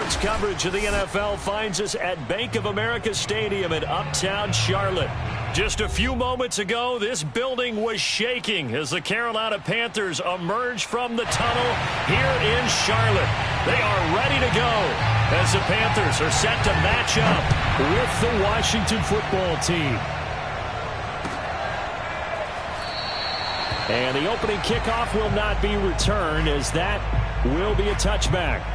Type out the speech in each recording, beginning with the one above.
Sports coverage of the NFL finds us at Bank of America Stadium in Uptown Charlotte. Just a few moments ago, this building was shaking as the Carolina Panthers emerged from the tunnel here in Charlotte. They are ready to go as the Panthers are set to match up with the Washington football team. And the opening kickoff will not be returned, as that will be a touchback.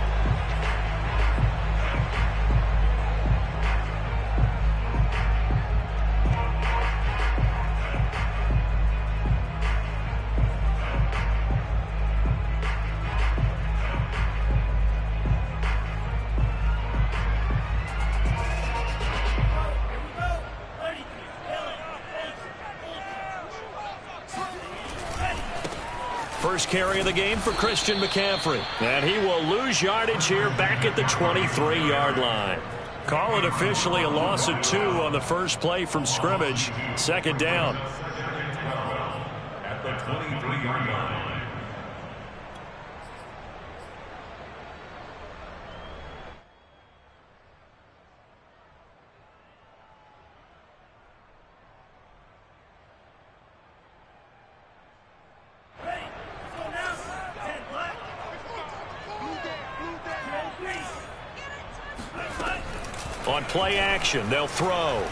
First carry of the game for Christian McCaffrey. And he will lose yardage here back at the 23-yard line. Call it officially a loss of 2 on the first play from scrimmage. Second down. At the 23-yard line. On play action, they'll throw.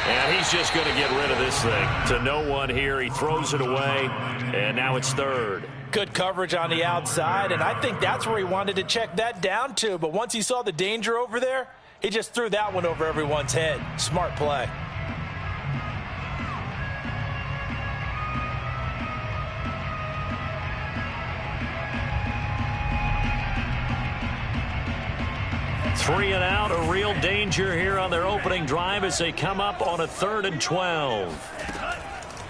And he's just going to get rid of this thing to no one here. He throws it away, and now it's third. Good coverage on the outside, and I think that's where he wanted to check that down to. But once he saw the danger over there, he just threw that one over everyone's head. Smart play. Three and out, a real danger here on their opening drive as they come up on a 3rd and 12.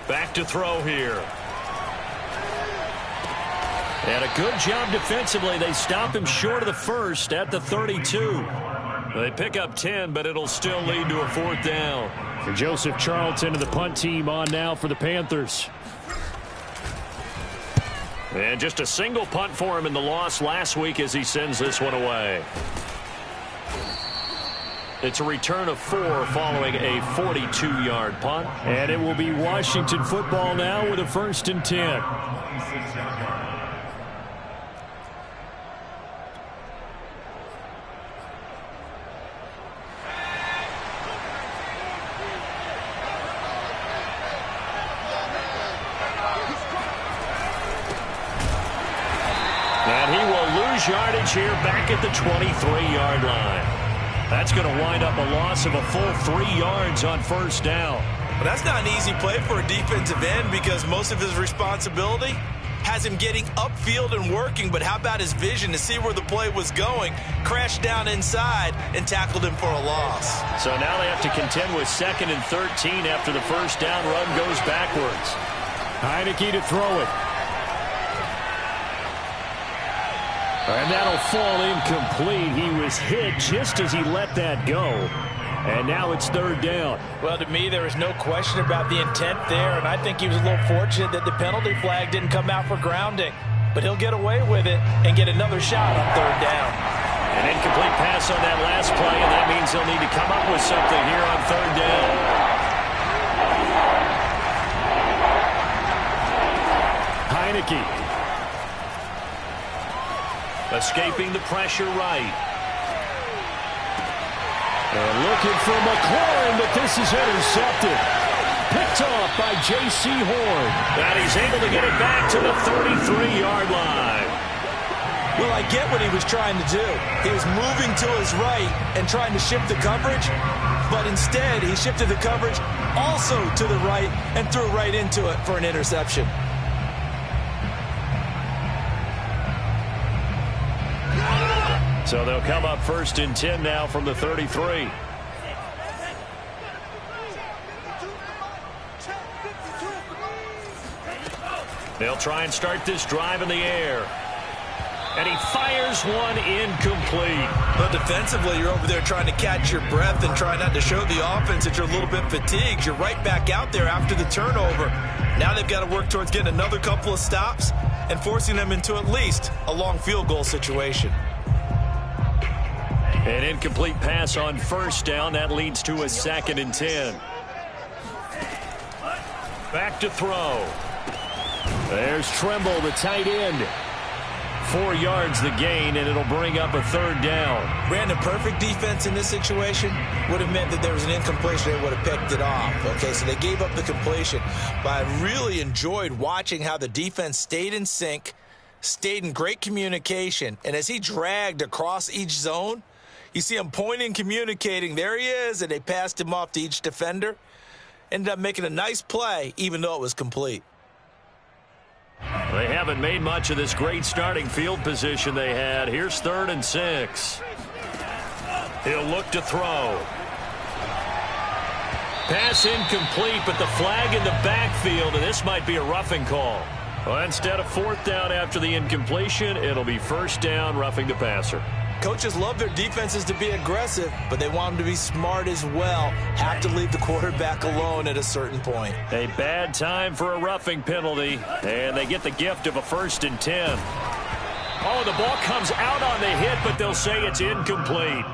Back to throw here. And a good job defensively. They stop him short of the first at the 32. They pick up 10, but it'll still lead to a 4th down. And Joseph Charlton and the punt team on now for the Panthers. And just a single punt for him in the loss last week as he sends this one away. It's a return of 4 following a 42-yard punt. And it will be Washington football now with a 1st and 10. And he will lose yardage here back at the 23-yard line. That's going to wind up a loss of a full 3 yards on 1st down. Well, that's not an easy play for a defensive end because most of his responsibility has him getting upfield and working. But how about his vision to see where the play was going, crashed down inside, and tackled him for a loss. So now they have to contend with 2nd and 13 after the 1st down run goes backwards. Heinicke to throw it. And that'll fall incomplete. He was hit just as he let that go. And now it's 3rd down. Well, to me, there is no question about the intent there. And I think he was a little fortunate that the penalty flag didn't come out for grounding. But he'll get away with it and get another shot on 3rd down. An incomplete pass on that last play, and that means they'll need to come up with something here on 3rd down. Heinicke. Escaping the pressure right. And looking for McLaurin, but this is intercepted. Picked off by J.C. Horn. And he's able to get it back to the 33-yard line. Well, I get what he was trying to do. He was moving to his right and trying to shift the coverage, but instead he shifted the coverage also to the right and threw right into it for an interception. So they'll come up 1st and 10 now from the 33. They'll try and start this drive in the air. And he fires one incomplete. But defensively, you're over there trying to catch your breath and try not to show the offense that you're a little bit fatigued. You're right back out there after the turnover. Now they've got to work towards getting another couple of stops and forcing them into at least a long field goal situation. An incomplete pass on first down. That leads to a 2nd and 10. Back to throw. There's Tremble, the tight end. 4 yards the gain, and it'll bring up a 3rd down. Brandon, perfect defense in this situation would have meant that there was an incompletion. They would have picked it off. Okay, so they gave up the completion. But I really enjoyed watching how the defense stayed in sync, stayed in great communication, and as he dragged across each zone, you see him pointing, communicating. There he is, and they passed him off to each defender. Ended up making a nice play, even though it was complete. They haven't made much of this great starting field position they had. Here's 3rd and 6. He'll look to throw. Pass incomplete, but the flag in the backfield, and this might be a roughing call. Well, instead of 4th down after the incompletion, it'll be 1st down, roughing the passer. Coaches love their defenses to be aggressive, but they want them to be smart as well. Have to leave the quarterback alone at a certain point. A bad time for a roughing penalty, and they get the gift of a 1st and 10. Oh, the ball comes out on the hit, but they'll say it's incomplete.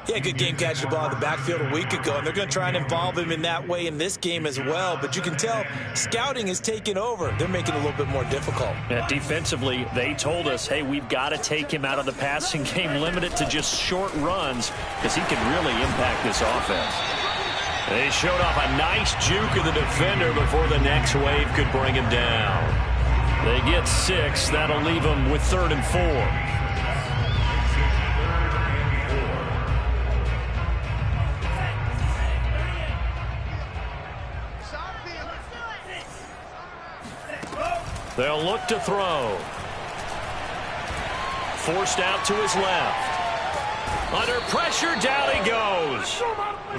Yeah, good game catching the ball in the backfield a week ago, and they're going to try and involve him in that way in this game as well. But you can tell scouting is taking over. They're making it a little bit more difficult. Yeah, defensively, they told us, hey, we've got to take him out of the passing game, limit it to just short runs, because he can really impact this offense. They showed off a nice juke of the defender before the next wave could bring him down. They get 6. That'll leave them with 3rd and 4. They'll look to throw. Forced out to his left. Under pressure, down he goes.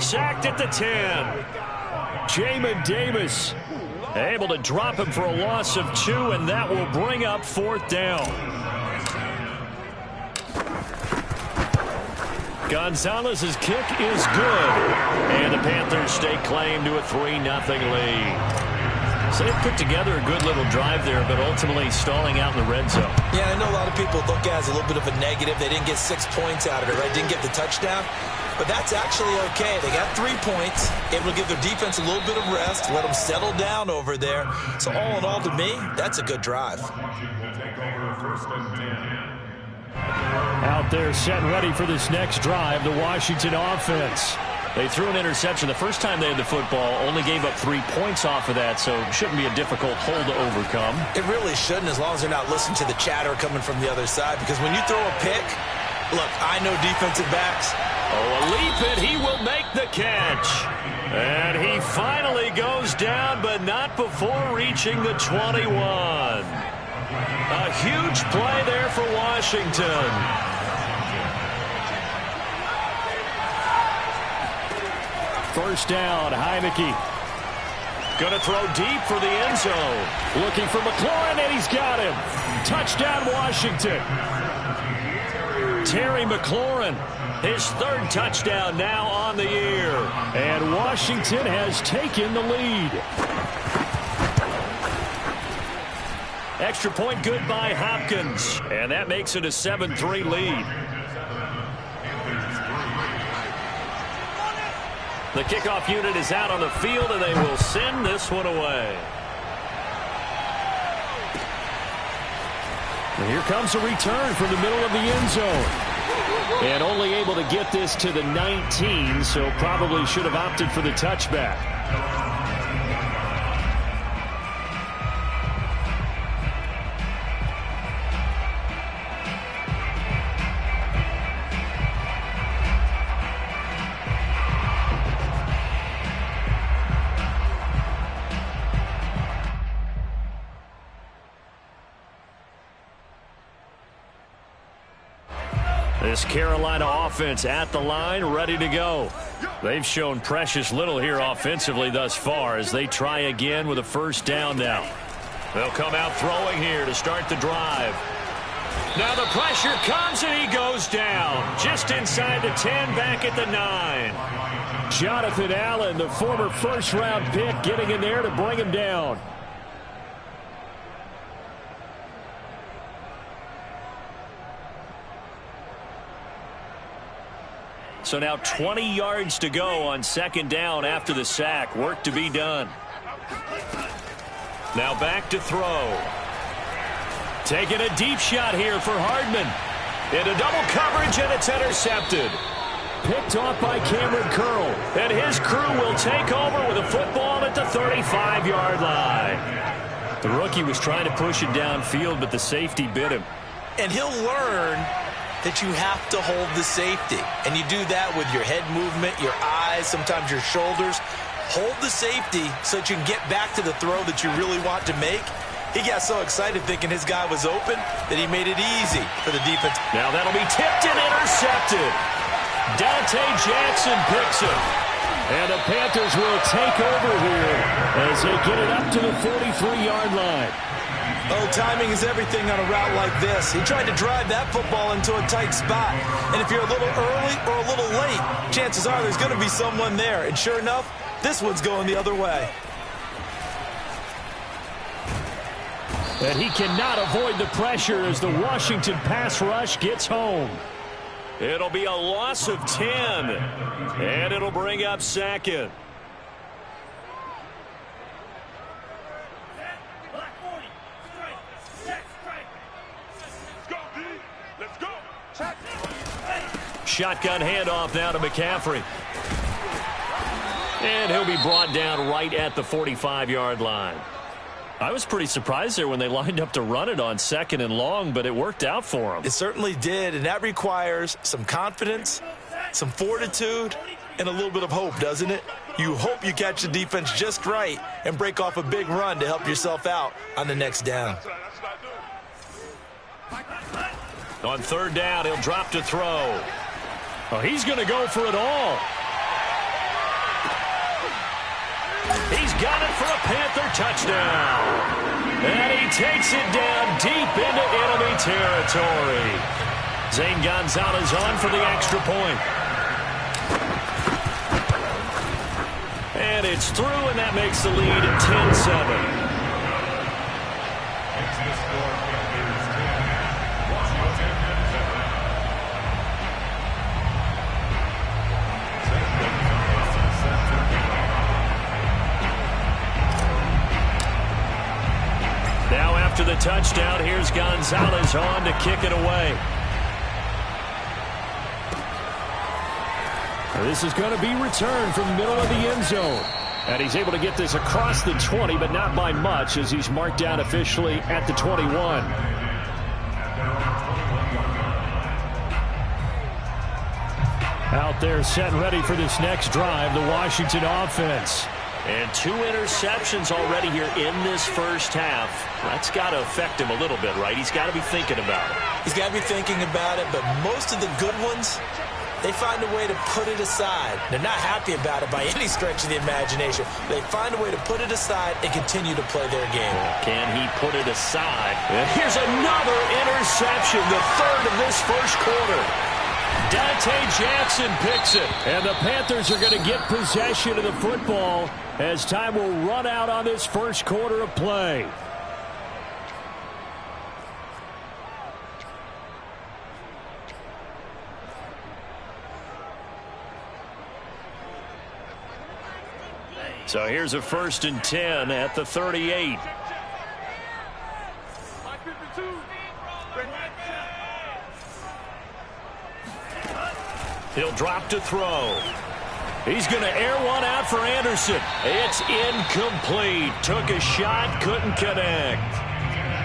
Sacked at the 10. Jamin Davis able to drop him for a loss of 2, and that will bring up 4th down. Gonzalez's kick is good, and the Panthers stake claim to a 3-0 lead. So they put together a good little drive there, but ultimately stalling out in the red zone. Yeah, I know a lot of people look at it as a little bit of a negative. They didn't get 6 points out of it, right? Didn't get the touchdown. But that's actually okay. They got 3 points, able to give their defense a little bit of rest, let them settle down over there. So all in all, to me, that's a good drive. Out there set and ready for this next drive, the Washington offense. They threw an interception the first time they had the football, only gave up 3 points off of that, so it shouldn't be a difficult hole to overcome. It really shouldn't, as long as they're not listening to the chatter coming from the other side, because when you throw a pick, look, I know defensive backs. Oh, a leap, and he will make the catch. And he finally goes down, but not before reaching the 21. A huge play there for Washington. First down, Heineke. Going to throw deep for the end zone. Looking for McLaurin, and he's got him. Touchdown, Washington. Terry McLaurin, his 3rd touchdown now on the year. And Washington has taken the lead. Extra point good by Hopkins. And that makes it a 7-3 lead. The kickoff unit is out on the field, and they will send this one away. And here comes a return from the middle of the end zone. And only able to get this to the 19, so probably should have opted for the touchback. This Carolina offense at the line, ready to go. They've shown precious little here offensively thus far as they try again with a 1st down now. They'll come out throwing here to start the drive. Now the pressure comes, and he goes down. Just inside the 10, back at the 9. Jonathan Allen, the former 1st-round pick, getting in there to bring him down. So now 20 yards to go on second down after the sack. Work to be done. Now back to throw. Taking a deep shot here for Hardman. Into double coverage, and it's intercepted. Picked off by Cameron Curl. And his crew will take over with a football at the 35-yard line. The rookie was trying to push it downfield, but the safety bit him. And he'll learn that you have to hold the safety. And you do that with your head movement, your eyes, sometimes your shoulders. Hold the safety so that you can get back to the throw that you really want to make. He got so excited thinking his guy was open that he made it easy for the defense. Now that'll be tipped and intercepted. Dante Jackson picks it. And the Panthers will take over here as they get it up to the 43-yard line. Oh, timing is everything on a route like this. He tried to drive that football into a tight spot. And if you're a little early or a little late, chances are there's going to be someone there. And sure enough, this one's going the other way. And he cannot avoid the pressure as the Washington pass rush gets home. It'll be a loss of 10. And it'll bring up second. Shotgun handoff now to McCaffrey. And he'll be brought down right at the 45-yard line. I was pretty surprised there when they lined up to run it on second and long, but it worked out for them. It certainly did, and that requires some confidence, some fortitude, and a little bit of hope, doesn't it? You hope you catch the defense just right and break off a big run to help yourself out on the next down. On third down, he'll drop to throw. Oh, he's going to go for it all. He's got it for a Panther touchdown. And he takes it down deep into enemy territory. Zane Gonzalez on for the extra point. And it's through, and that makes the lead 10-7. After the touchdown, here's Gonzalez on to kick it away. This is going to be returned from the middle of the end zone. And he's able to get this across the 20, but not by much as he's marked down officially at the 21. Out there set and ready for this next drive, the Washington offense. And 2 interceptions already here in this first half. That's got to affect him a little bit, right? He's got to be thinking about it. He's got to be thinking about it, but most of the good ones, they find a way to put it aside. They're not happy about it by any stretch of the imagination. They find a way to put it aside and continue to play their game. Can he put it aside? And here's another interception, the third of this first quarter. Dante Jackson picks it. And the Panthers are going to get possession of the football as time will run out on this first quarter of play. So here's a 1st and 10 at the 38. He'll drop to throw. He's going to air one out for Anderson. It's incomplete. Took a shot, couldn't connect.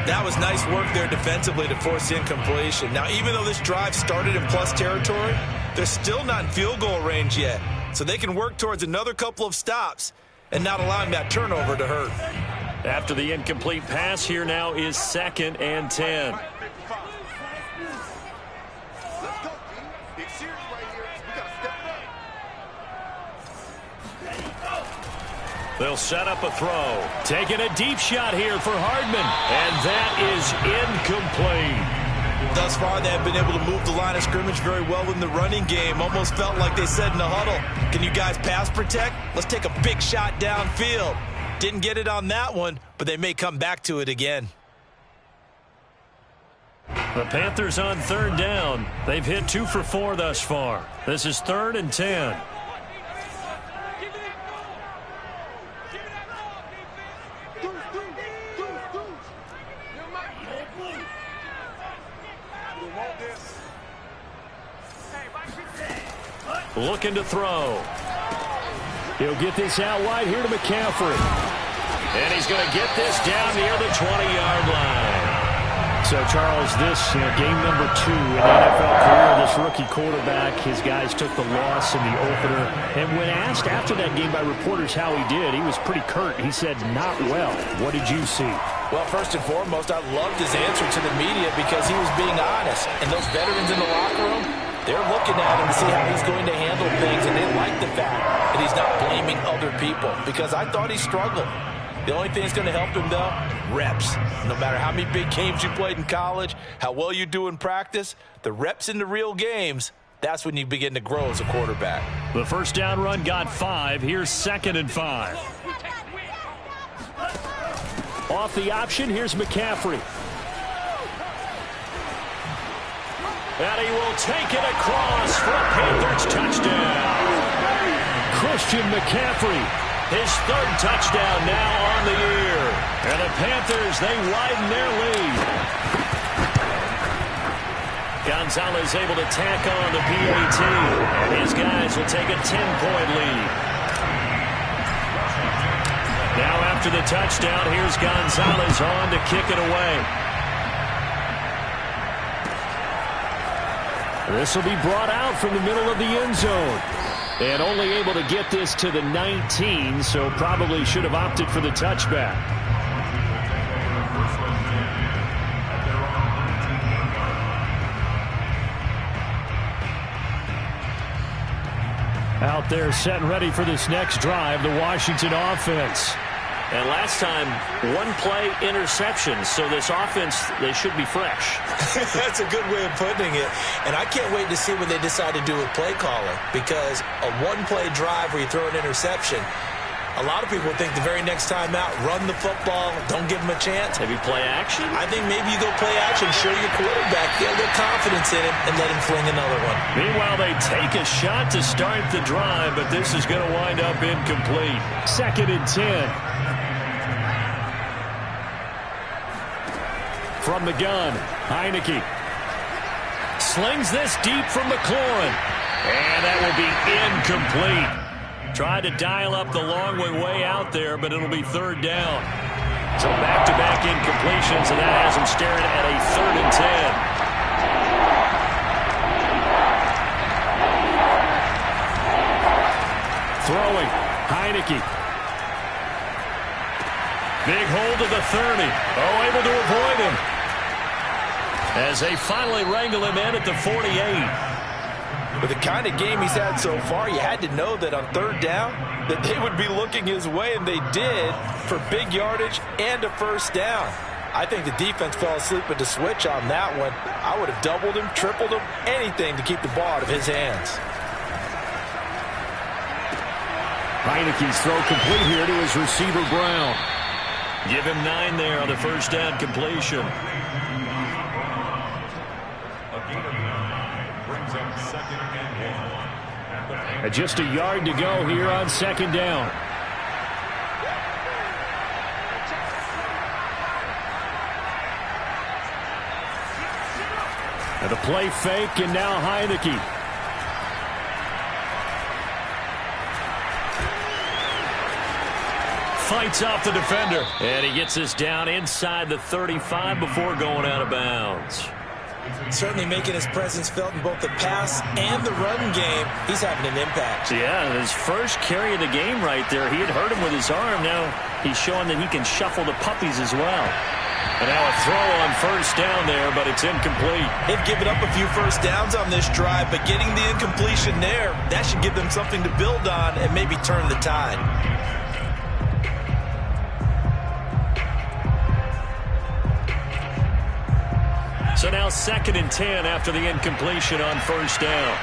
That was nice work there defensively to force the incompletion. Now, even though this drive started in plus territory, they're still not in field goal range yet. So they can work towards another couple of stops and not allowing that turnover to hurt. After the incomplete pass, here now is 2nd and 10. They'll set up a throw. Taking a deep shot here for Hardman. And that is incomplete. Thus far, they have been able to move the line of scrimmage very well in the running game. Almost felt like they said in the huddle, can you guys pass protect? Let's take a big shot downfield. Didn't get it on that one, but they may come back to it again. The Panthers on third down. They've hit 2 for 4 thus far. This is 3rd and 10. Looking to throw. He'll get this out wide here to McCaffrey. And he's going to get this down near the 20-yard line. So, Charles, this game number 2 in the NFL career, this rookie quarterback, his guys took the loss in the opener. And when asked after that game by reporters how he did, he was pretty curt. He said, not well. What did you see? Well, first and foremost, I loved his answer to the media because he was being honest. And those veterans in the locker room, they're looking at him to see how he's going to handle things, and they like the fact that he's not blaming other people because I thought he struggled. The only thing that's going to help him, though, reps. No matter how many big games you played in college, how well you do in practice, the reps in the real games, that's when you begin to grow as a quarterback. The first down run got 5. Here's 2nd and 5. Off the option, here's McCaffrey. And he will take it across for a Panthers touchdown. Christian McCaffrey, his 3rd touchdown now on the year. And the Panthers, they widen their lead. Gonzalez able to tack on the PAT. And his guys will take a 10-point lead. Now after the touchdown, here's Gonzalez on to kick it away. This will be brought out from the middle of the end zone. And only able to get this to the 19, so probably should have opted for the touchback. Out there set and ready for this next drive, the Washington offense. And last time, 1-play interception, so this offense, they should be fresh. That's a good way of putting it. And I can't wait to see what they decide to do with play calling, because a 1-play drive where you throw an interception, a lot of people think the very next time out, run the football, don't give him a chance. Maybe play action? I think maybe you go play action, show your quarterback, get a little confidence in him, and let him fling another one. Meanwhile, they take a shot to start the drive, but this is going to wind up incomplete. 2nd and 10. From the gun, Heineke slings this deep from McLaurin, and that will be incomplete. Tried to dial up the long way out there, but it'll be 3rd down. So back-to-back incompletions, and that has him staring at a 3rd and 10. Throwing, Heineke. Big hold to the 30. Oh, able to avoid him. As they finally wrangle him in at the 48. With the kind of game he's had so far, you had to know that on 3rd down that they would be looking his way, and they did, for big yardage and a 1st down. I think the defense fell asleep at the switch on that one. I would have doubled him, tripled him, anything to keep the ball out of his hands. Heineke's throw complete here to his receiver, Brown. Give him 9 there on the 1st down completion. Just a yard to go here on 2nd down. And the play fake, and now Heineke. Fights off the defender. And he gets this down inside the 35 before going out of bounds. Certainly making his presence felt in both the pass and the run game. He's having an impact. Yeah, his first carry of the game right there. He had hurt him with his arm. Now he's showing that he can shuffle the puppies as well. And now a throw on 1st down there, but it's incomplete. They've given up a few 1st downs on this drive, but getting the incompletion there, that should give them something to build on and maybe turn the tide. So now 2nd and 10 after the incompletion on 1st down.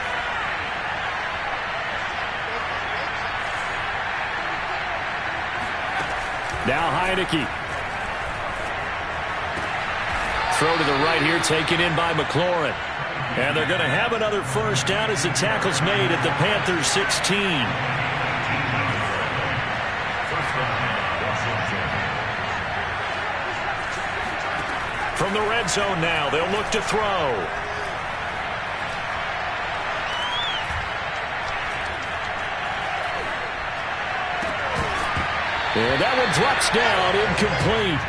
Now Heineke. throw to the right here, taken in by McLaurin. And they're going to have another first down as the tackle's made at the Panthers 16. From the red zone now, they'll look to throw. And that one drops down, incomplete.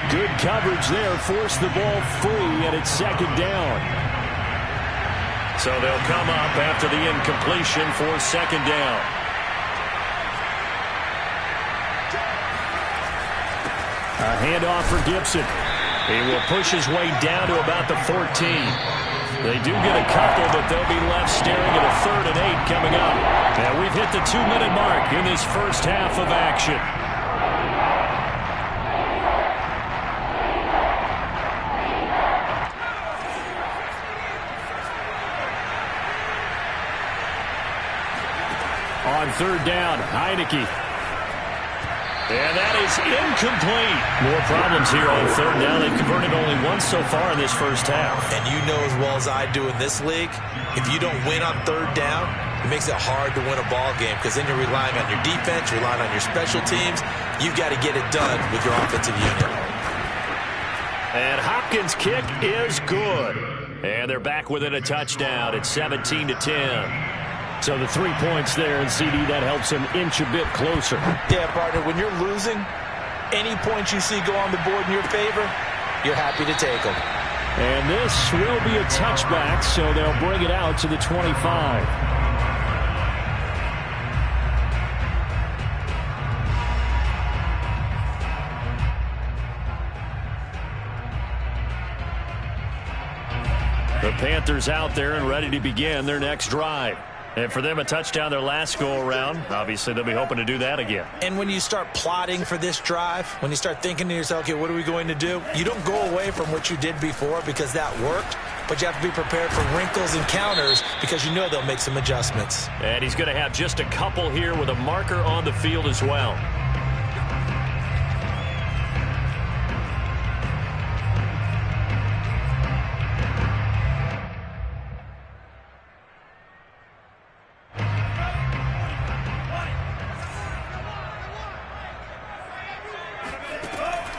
Good coverage there, forced the ball free, and it's second down. So they'll come up after the incompletion for second down. A handoff for Gibson. He will push his way down to about the 14. They do get a couple, but they'll be left staring at a 3rd and 8 coming up. And we've hit the 2-minute mark in this first half of action. On 3rd down, Heineke. And that is incomplete. More problems here on 3rd down. They've converted only once so far in this first half. And you know as well as I do in this league, if you don't win on 3rd down, it makes it hard to win a ball game because then you're relying on your defense, you're relying on your special teams. You've got to get it done with your offensive unit. And Hopkins' kick is good. And they're back within a touchdown at 17-10. So the 3 points there, and CD, that helps them inch a bit closer. Yeah, partner, when you're losing, any points you see go on the board in your favor, you're happy to take them. And this will be a touchback, so they'll bring it out to the 25. The Panthers out there and ready to begin their next drive. And for them, a touchdown their last go-around. Obviously, they'll be hoping to do that again. And when you start plotting for this drive, when you start thinking to yourself, okay, what are we going to do? You don't go away from what you did before because that worked, but you have to be prepared for wrinkles and counters because you know they'll make some adjustments. And he's going to have just a couple here with a marker on the field as well.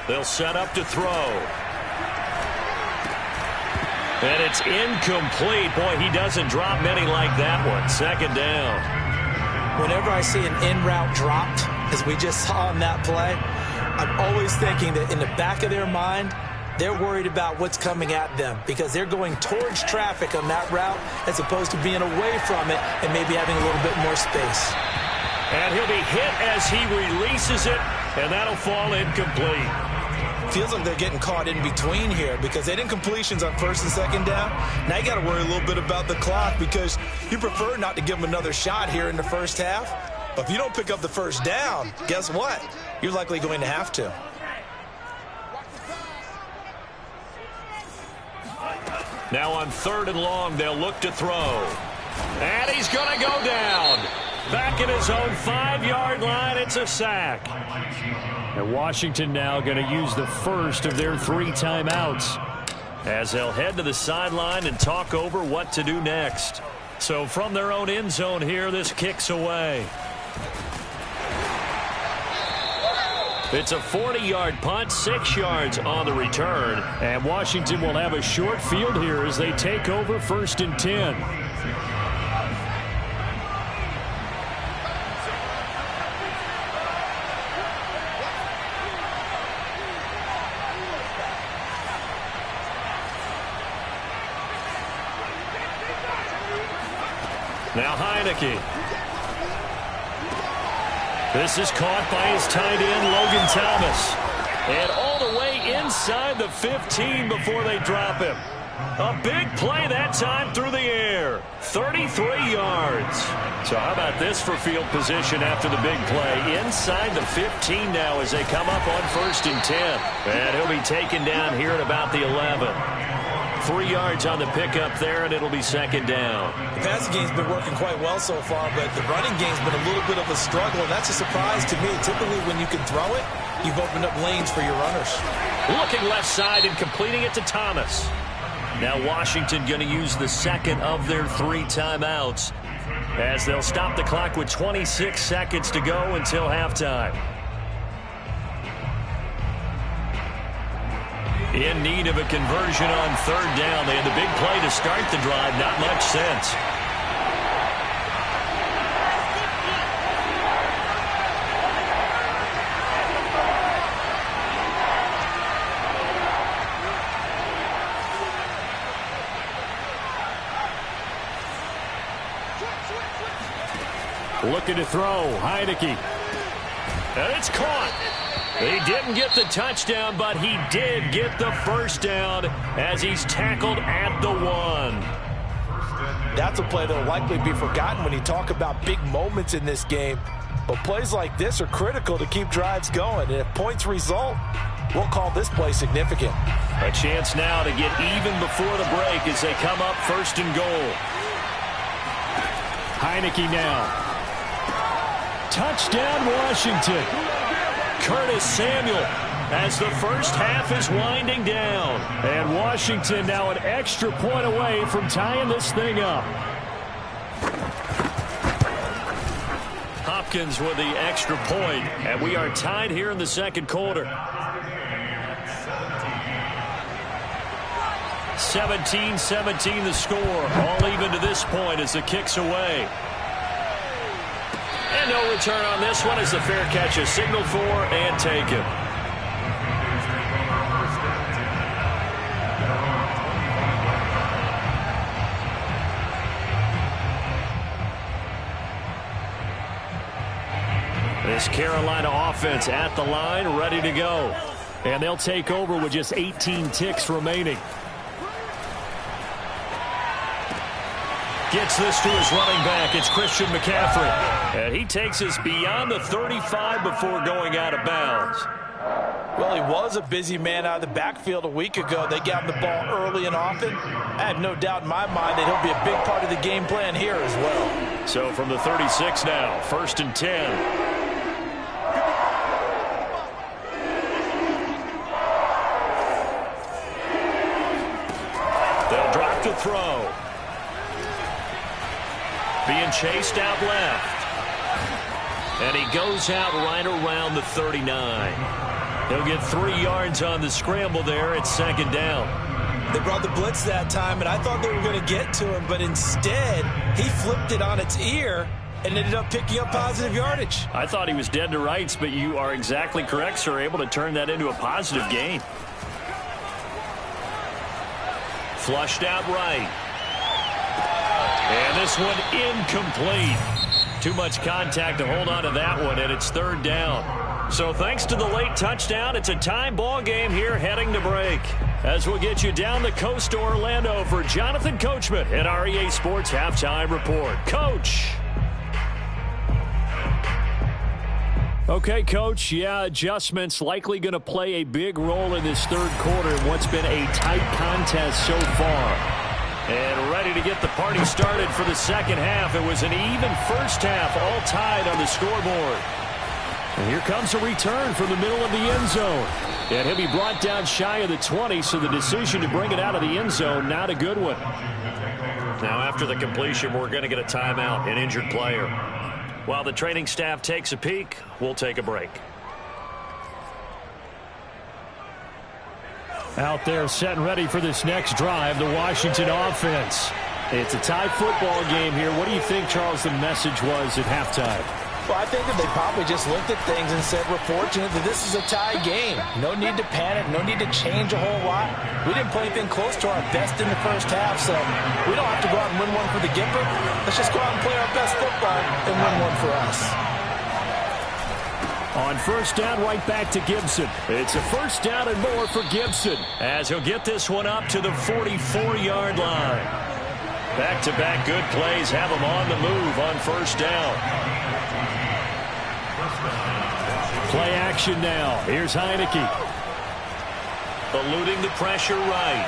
They'll set up to throw. And it's incomplete. Boy, he doesn't drop many like that one. Second down. Whenever I see an in-route dropped, as we just saw in that play, I'm always thinking that in the back of their mind, they're worried about what's coming at them because they're going towards traffic on that route as opposed to being away from it and maybe having a little bit more space. And he'll be hit as he releases it, and that'll fall incomplete. Feels like they're getting caught in between here because they did incompletions on 1st and 2nd down. Now you got to worry a little bit about the clock because you prefer not to give them another shot here in the first half. But if you don't pick up the first down, guess what? You're likely going to have to. Now on 3rd and long, they'll look to throw. And he's going to go down. Back at his own 5-yard line, it's a sack. And Washington now going to use the first of their 3 timeouts as they'll head to the sideline and talk over what to do next. So from their own end zone here, this kicks away. It's a 40-yard punt, 6 yards on the return. And Washington will have a short field here as they take over 1st and 10. Now Heineke. This is caught by his tight end, Logan Thomas. And all the way inside the 15 before they drop him. A big play that time through the air. 33 yards. So how about this for field position after the big play? Inside the 15 now as they come up on 1st and 10. And he'll be taken down here at about the 11. 3 yards on the pickup there, and it'll be second down. The passing game's been working quite well so far, but the running game's been a little bit of a struggle, and that's a surprise to me. Typically, when you can throw it, you've opened up lanes for your runners. Looking left side and completing it to Thomas. Now Washington going to use the second of their 3 timeouts as they'll stop the clock with 26 seconds to go until halftime. In need of a conversion on 3rd down. They had the big play to start the drive. Not much sense. Looking to throw. Heineke. And it's caught. He didn't get the touchdown, but he did get the first down as he's tackled at the 1. That's a play that will likely be forgotten when you talk about big moments in this game. But plays like this are critical to keep drives going. And if points result, we'll call this play significant. A chance now to get even before the break as they come up 1st and goal. Heineke now. Touchdown, Washington. Curtis Samuel as the first half is winding down. And Washington now an extra point away from tying this thing up. Hopkins with the extra point, and we are tied here in the 2nd quarter. 17-17 the score. All even to this point as the kick's away. And no return on this one as the fair catch is signaled for and taken. This Carolina offense at the line, ready to go. And they'll take over with just 18 ticks remaining. Gets this to his running back. It's Christian McCaffrey. And he takes us beyond the 35 before going out of bounds. Well, he was a busy man out of the backfield a week ago. They got him the ball early and often. I have no doubt in my mind that he'll be a big part of the game plan here as well. So from the 36 now, 1st and 10. They'll drop to throw. Being chased out left. And he goes out right around the 39. He'll get 3 yards on the scramble there at 2nd down. They brought the blitz that time, and I thought they were going to get to him, but instead, he flipped it on its ear and ended up picking up positive yardage. I thought he was dead to rights, but you are exactly correct, sir. Able to turn that into a positive gain. Flushed out right. And this one incomplete. Too much contact to hold on to that one, and it's 3rd down. So thanks to the late touchdown, it's a tie ball game here heading to break. As we'll get you down the coast to Orlando for Jonathan Coachman at our EA Sports Halftime Report. Coach. Okay, Coach. Yeah, adjustments likely going to play a big role in this 3rd quarter in what's been a tight contest so far. And ready to get the party started for the 2nd half. It was an even first half, all tied on the scoreboard. And here comes a return from the middle of the end zone. And he'll be brought down shy of the 20, so the decision to bring it out of the end zone, not a good one. Now after the completion, we're going to get a timeout, an injured player. While the training staff takes a peek, we'll take a break. Out there set and ready for this next drive, the Washington offense. It's a tie football game here. What do you think, Charles, the message was at halftime? Well, I think that they probably just looked at things and said, we're fortunate that this is a tie game. No need to panic. No need to change a whole lot. We didn't play anything close to our best in the first half, so we don't have to go out and win one for the Gipper. Let's just go out and play our best football and win one for us. On 1st down, right back to Gibson. It's a 1st down and more for Gibson as he'll get this one up to the 44-yard line. Back-to-back good plays have him on the move on 1st down. Play action now. Here's Heineke. Eluding the pressure right.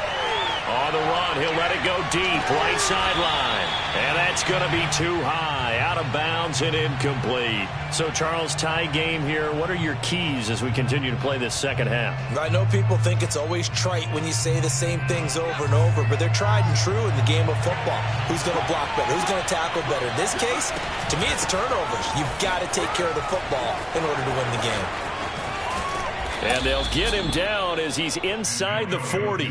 On the run, he'll let it go deep, right sideline. And that's going to be too high, out of bounds and incomplete. So, Charles, tie game here. What are your keys as we continue to play this second half? I know people think it's always trite when you say the same things over and over, but they're tried and true in the game of football. Who's going to block better? Who's going to tackle better? In this case, to me, it's turnovers. You've got to take care of the football in order to win the game. And they'll get him down as he's inside the 40.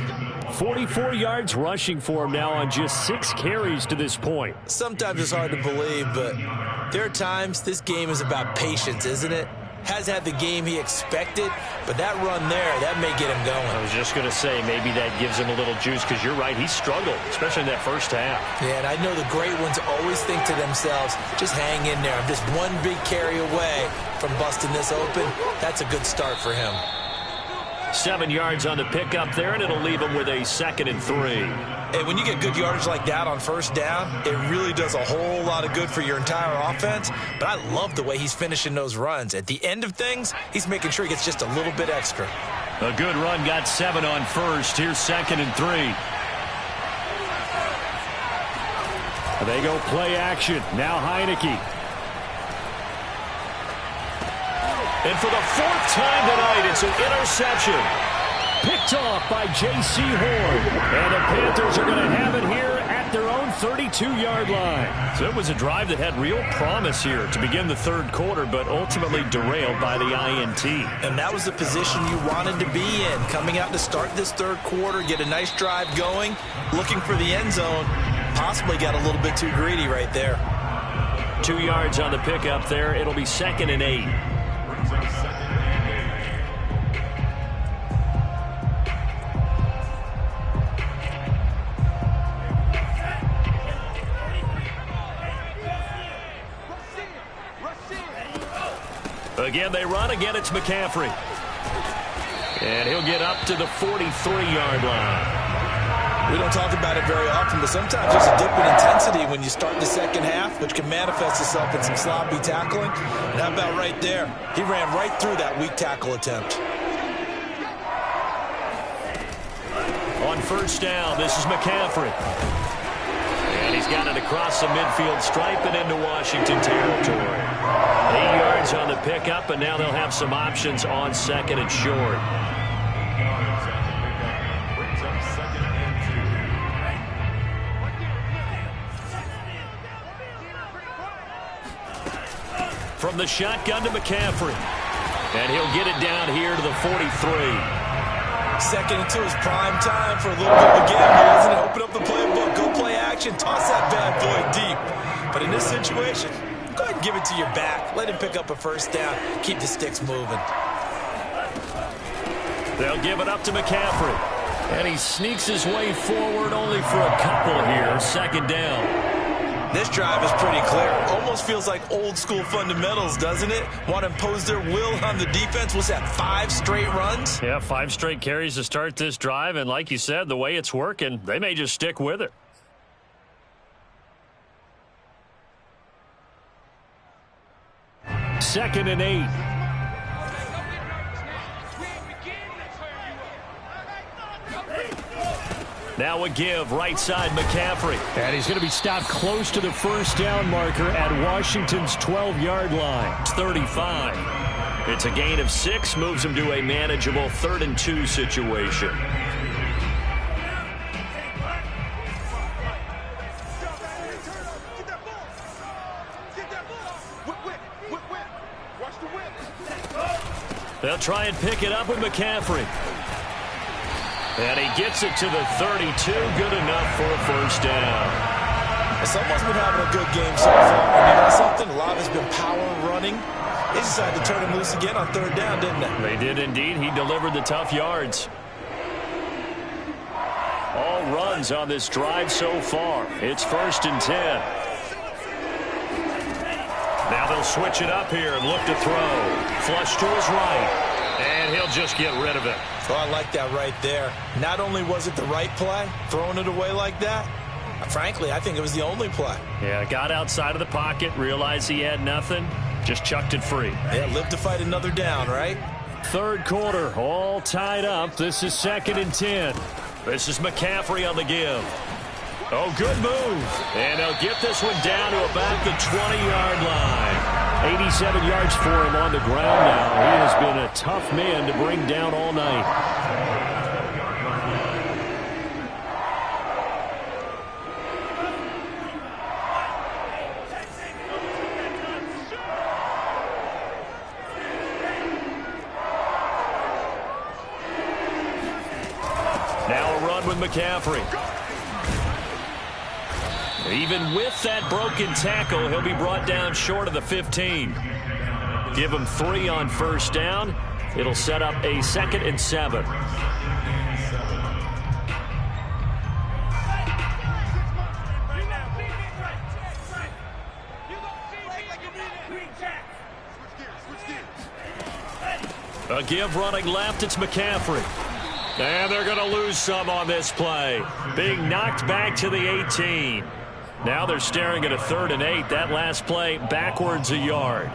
44 yards rushing for him now on just 6 carries to this point. Sometimes it's hard to believe, but there are times this game is about patience, isn't it? Has had the game he expected, but that run there, that may get him going. I was just going to say, maybe that gives him a little juice, because you're right, he struggled, especially in that first half. Yeah, and I know the great ones always think to themselves, just hang in there. I'm just one big carry away from busting this open. That's a good start for him. 7 yards on the pickup there, and it'll leave him with a 2nd and 3. And when you get good yardage like that on first down, it really does a whole lot of good for your entire offense. But I love the way he's finishing those runs. At the end of things, he's making sure he gets just a little bit extra. A good run, got 7 on first. Here's 2nd and 3. They go play action. Now Heineke. And for the 4th time tonight, it's an interception. Picked off by J.C. Horn. And the Panthers are going to have it here at their own 32-yard line. So it was a drive that had real promise here to begin the third quarter, but ultimately derailed by the INT. And that was the position you wanted to be in. Coming out to start this third quarter, get a nice drive going, looking for the end zone. Possibly got a little bit too greedy right there. 2 yards on the pickup there. It'll be 2nd and 8. Again, they run. Again, it's McCaffrey. And he'll get up to the 43-yard line. We don't talk about it very often, but sometimes there's a dip in intensity when you start the second half, which can manifest itself in some sloppy tackling. And how about right there? He ran right through that weak tackle attempt. On first down, this is McCaffrey. And he's got it across the midfield stripe and into Washington territory. 8 yards on the pickup, and now they'll have some options on 2nd and short. From the shotgun to McCaffrey. And he'll get it down here to the 43. 2nd and 2 is prime time for a little bit of a gamble, isn't it? Open up the playbook, go play action, toss that bad boy deep. But in this situation, go ahead and give it to your back. Let him pick up a first down. Keep the sticks moving. They'll give it up to McCaffrey. And he sneaks his way forward only for a couple here. 2nd down. This drive is pretty clear. Almost feels like old school fundamentals, doesn't it? Want to impose their will on the defense. What's that, 5 straight runs? Yeah, 5 straight carries to start this drive. And like you said, the way it's working, they may just stick with it. Second and 8. Now a give, right side, McCaffrey. And he's going to be stopped close to the first down marker at Washington's 12-yard line. It's 35. It's a gain of 6, moves him to a manageable 3rd and 2 situation. They'll try and pick it up with McCaffrey. And he gets it to the 32. Good enough for a first down. Someone's been having a good game so far. And you know something? A lot has been power running. They decided to turn him loose again on 3rd down, didn't they? They did indeed. He delivered the tough yards. All runs on this drive so far. It's 1st and 10. Now they'll switch it up here and look to throw. Flush to his right. And he'll just get rid of it. Oh, I like that right there. Not only was it the right play, throwing it away like that, frankly, I think it was the only play. Yeah, got outside of the pocket, realized he had nothing, just chucked it free. Yeah, live to fight another down, right? Third quarter, all tied up. This is 2nd and 10. This is McCaffrey on the give. Oh, good move. And they'll get this one down to about the 20-yard line. 87 yards for him on the ground now. He has been a tough man to bring down all night. Now a run with McCaffrey. Even with that broken tackle, he'll be brought down short of the 15. Give him 3 on first down. It'll set up a 2nd and 7. A give running left, it's McCaffrey. And they're going to lose some on this play. Being knocked back to the 18. Now they're staring at a 3rd and 8. That last play backwards a yard.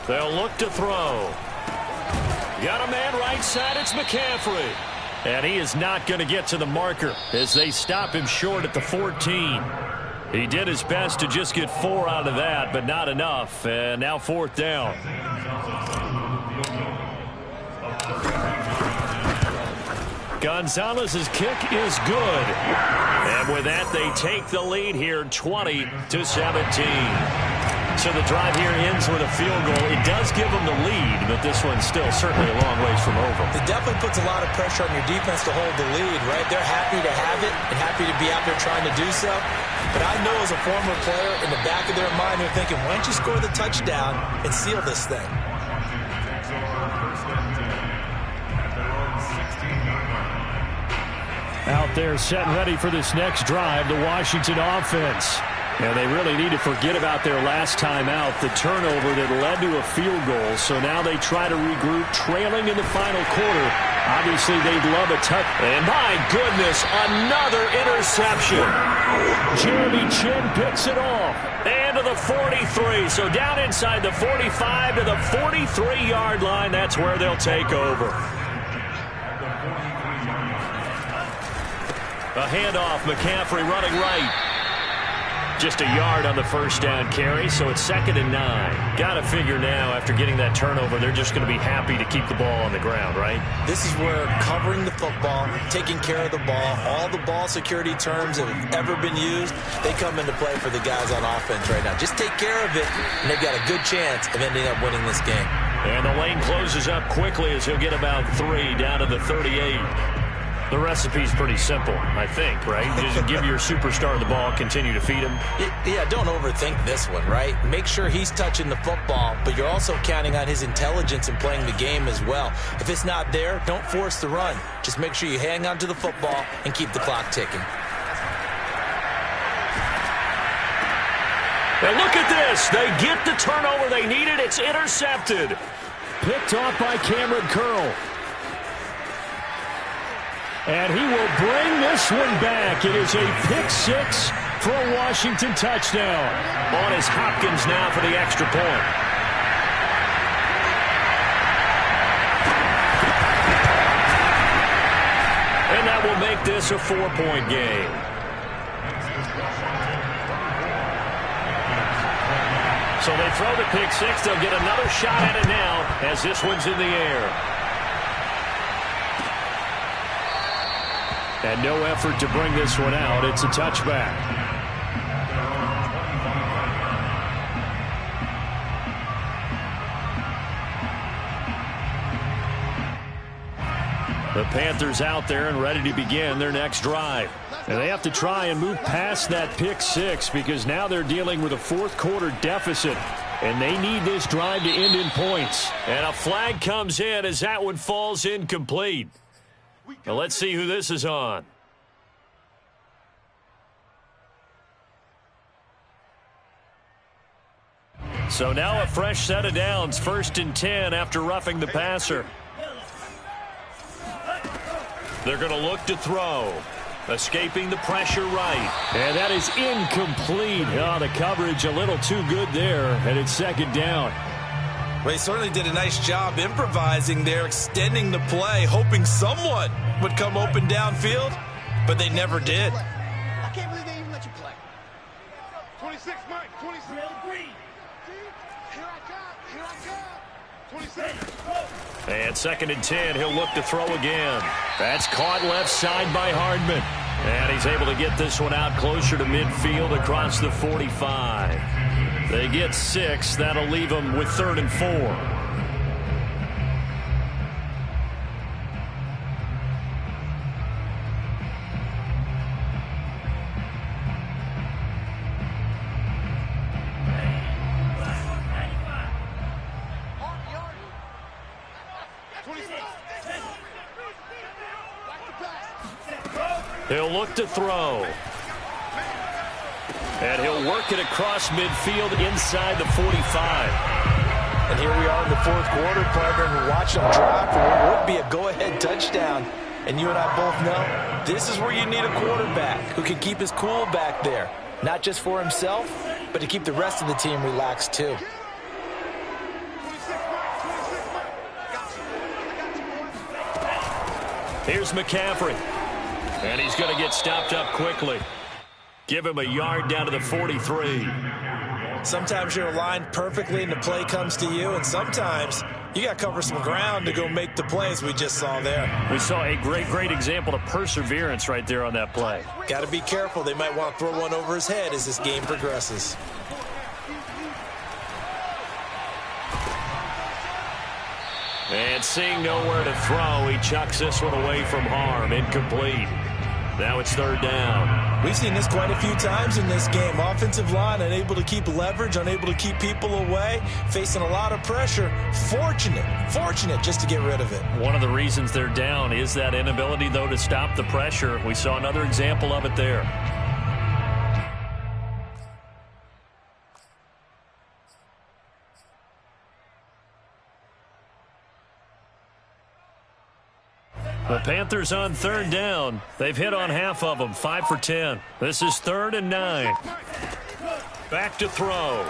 They'll look to throw. Got a man right side. It's McCaffrey. And he is not going to get to the marker as they stop him short at the 14. He did his best to just get 4 out of that, but not enough. And now 4th down. Gonzalez's kick is good. And with that, they take the lead here 20-17. So the drive here ends with a field goal. It does give them the lead, but this one's still certainly a long ways from over. It definitely puts a lot of pressure on your defense to hold the lead, right? They're happy to have it and happy to be out there trying to do so. But I know as a former player, in the back of their mind, they're thinking, why don't you score the touchdown and seal this thing? Out there set and ready for this next drive, the Washington offense. And they really need to forget about their last time out, the turnover that led to a field goal. So now they try to regroup, trailing in the final quarter. Obviously, they'd love a touch. And my goodness, another interception. Jeremy Chinn picks it off. And to the 43. So down inside the 45 to the 43-yard line. That's where they'll take over. A handoff, McCaffrey running right. Just a yard on the first down carry, so it's 2nd and 9. Got to figure now, after getting that turnover, they're just going to be happy to keep the ball on the ground, right? This is where covering the football, taking care of the ball, all the ball security terms that have ever been used, they come into play for the guys on offense right now. Just take care of it, and they've got a good chance of ending up winning this game. And the lane closes up quickly as he'll get about 3 down to the 38. The recipe's pretty simple, I think, right? Just give your superstar the ball, continue to feed him. Yeah, don't overthink this one, right? Make sure he's touching the football, but you're also counting on his intelligence in playing the game as well. If it's not there, don't force the run. Just make sure you hang on to the football and keep the clock ticking. And look at this. They get the turnover they needed. It's intercepted. Picked off by Cameron Curl. And he will bring this one back. It is a pick 6 for a Washington touchdown. On is Hopkins now for the extra point. And that will make this a 4-point game. So they throw the pick 6. They'll get another shot at it now as this one's in the air. And no effort to bring this one out. It's a touchback. The Panthers out there and ready to begin their next drive. And they have to try and move past that pick 6 because now they're dealing with a fourth-quarter deficit. And they need this drive to end in points. And a flag comes in as that one falls incomplete. Now let's see who this is on. So now a fresh set of downs, 1st and 10 after roughing the passer. They're going to look to throw. Escaping the pressure right. And that is incomplete. Oh, the coverage a little too good there, and it's second down. Well, he certainly did a nice job improvising there, extending the play, hoping someone would come open downfield, but they never did. I can't believe they even let you play. 26, Mike, 26. Here I come. 27. And second and 10, he'll look to throw again. That's caught left side by Hardman. And he's able to get this one out closer to midfield across the 45. They get 6. That'll leave them with 3rd and 4. He'll look to throw. And he'll work it across midfield inside the 45. And here we are in the 4th quarter, partner, and watch them drive for what would be a go-ahead touchdown. And you and I both know this is where you need a quarterback who can keep his cool back there. Not just for himself, but to keep the rest of the team relaxed too. Here's McCaffrey. And he's going to get stopped up quickly. Give him a yard down to the 43. Sometimes you're aligned perfectly and the play comes to you, and sometimes you got to cover some ground to go make the plays we just saw there. We saw a great example of perseverance right there on that play. Got to be careful. They might want to throw one over his head as this game progresses. And seeing nowhere to throw, he chucks this one away from harm. Incomplete. Now it's 3rd down. We've seen this quite a few times in this game. Offensive line unable to keep leverage, unable to keep people away, facing a lot of pressure. Fortunate just to get rid of it. One of the reasons they're down is that inability, though, to stop the pressure. We saw another example of it there. The Panthers on 3rd down. They've hit on half of them, 5 for 10. This is 3rd and 9. Back to throw.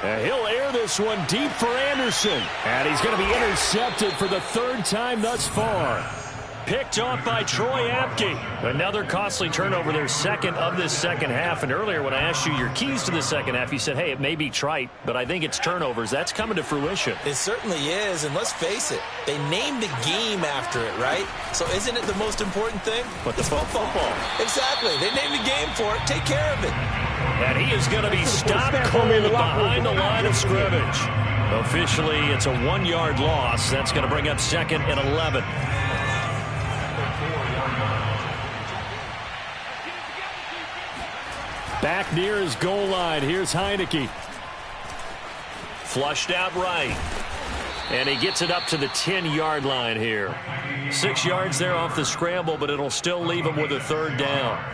And he'll air this one deep for Anderson. And he's going to be intercepted for the 3rd time thus far. Picked off by Troy Apke. Another costly turnover, their 2nd of this second half. And earlier when I asked you your keys to the second half, you said, hey, it may be trite, but I think it's turnovers. That's coming to fruition. It certainly is, and let's face it, they named the game after it, right? So isn't it the most important thing? But it's football. Exactly. They named the game for it. Take care of it. And he is going to be stopped cold behind the line of scrimmage. Officially, it's a 1-yard loss. That's going to bring up 2nd and 11. Back near his goal line. Here's Heineke. Flushed out right. And he gets it up to the 10-yard line here. 6 yards there off the scramble, but it'll still leave him with a 3rd down.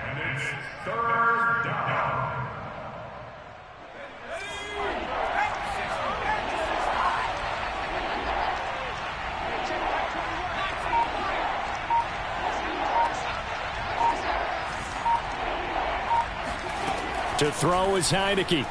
And it's 3rd down. To throw is Heineke.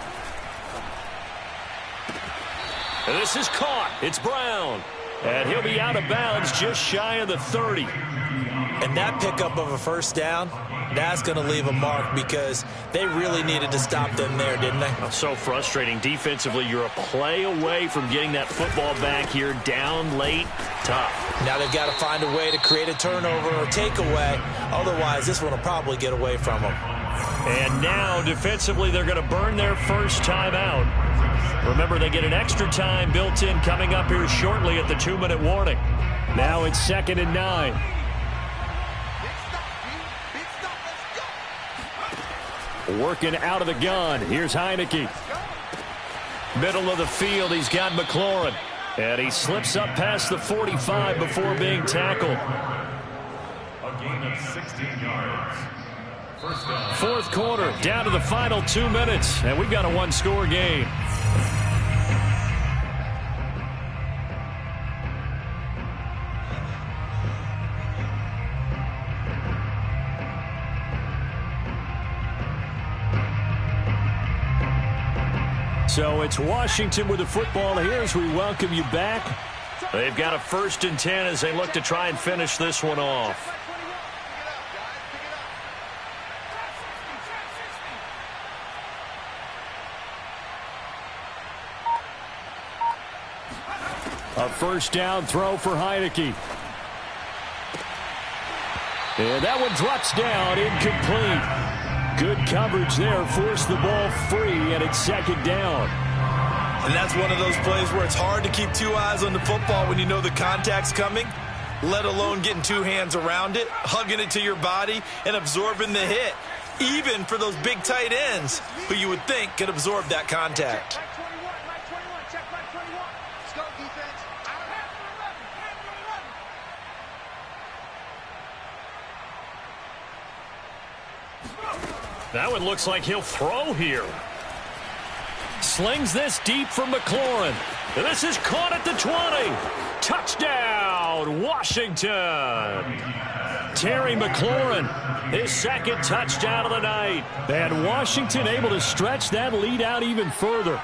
And this is caught. It's Brown. And he'll be out of bounds just shy of the 30. And that pickup of a 1st down, that's going to leave a mark because they really needed to stop them there, didn't they? So frustrating. Defensively, you're a play away from getting that football back here down late. Tough. Now they've got to find a way to create a turnover or takeaway. Otherwise, this one will probably get away from them. And now, defensively, they're going to burn their first time out. Remember, they get an extra time built in coming up here shortly at the 2-minute warning. Now it's 2nd and 9. Working out of the gun. Here's Heineke. Middle of the field, he's got McLaurin. And he slips up past the 45 before being tackled. A gain of 16 yards. 4th quarter, down to the final 2 minutes. And we've got a 1-score game. So it's Washington with the football here as we welcome you back. They've got a 1st and 10 as they look to try and finish this one off. A 1st down throw for Heineke. And that one drops down, incomplete. Good coverage there, forced the ball free, and it's 2nd down. And that's one of those plays where it's hard to keep 2 eyes on the football when you know the contact's coming, let alone getting 2 hands around it, hugging it to your body, and absorbing the hit, even for those big tight ends who you would think could absorb that contact. That one looks like he'll throw here. Slings this deep for McLaurin. This is caught at the 20. Touchdown, Washington. Terry McLaurin, his 2nd touchdown of the night. And Washington able to stretch that lead out even further.